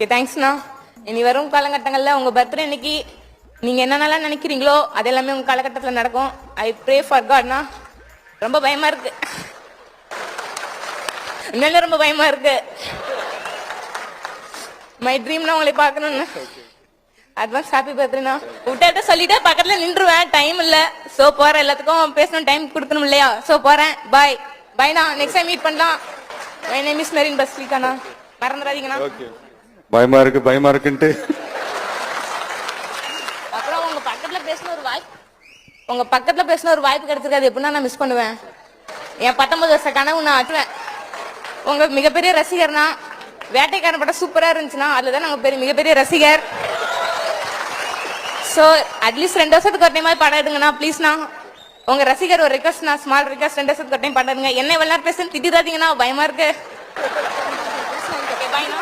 Okay தேங்க்ஸ்ண்ணா. இனி வரும் காலகட்டங்களில் உங்கள் பர்த்டே இன்னைக்கு நீங்கள் என்னென்னலாம் நினைக்கிறீங்களோ அது எல்லாமே உங்கள் காலகட்டத்தில் நடக்கும். ஐ ப்ரே ஃபார் காட்ண்ணா. ரொம்ப பயமாக இருக்கு, உண்மையிலே ரொம்ப பயமாக இருக்கு. மை ட்ரீம்னா உங்களை பார்க்கணுன்னு. அட்வான்ஸ் ஹாப்பி பர்த்டேண்ணா. விட்ட சொல்லிட்டு பக்கத்தில் நின்றுவேன், டைம் இல்லை. ஸோ போகிறேன், எல்லாத்துக்கும் பேசணும், டைம் கொடுக்கணும் இல்லையா? ஸோ போகிறேன், பாய் பாய்ண்ணா. நெக்ஸ்ட் டைம் மீட் பண்ணலாம். மை நேம் இஸ் மெரின் பஸ்லிகாண்ணா, மறந்துடாதீங்கண்ணா. பயமா இருக்குன்ட்டு அப்புறம் உங்க பக்கத்துல பேசின ஒரு வாய்ப்பு கிடைச்சிருக்காது. எப்படின்னா நான் மிஸ் பண்ணுவேன். என் 19 வருஷ கனவு நான் ஆற்றுவேன். உங்க மிகப்பெரிய ரசிகர்னா. வேட்டைக்காரன் படம் சூப்பரா இருந்துச்சுன்னா அதுலதான் நாங்க மிகப்பெரிய ரசிகர். ஸோ அட்லீஸ்ட் 2 வருஷத்துக்கு ஒரு டைம் படம் எடுங்கண்ணா ப்ளீஸ்ண்ணா. உங்க ரசிகர் ஒரு ரிக்வஸ்ட்ண்ணா, ஸ்மால் ரிக்வஸ்ட். 2 வருஷத்துக்கு ஒரு டைம் படம் எடுங்க. என்ன வெள்ளாறு பேசுன்னு திட்டிடாதீங்கண்ணா, பயமா இருக்கு. பாய்ண்ணா.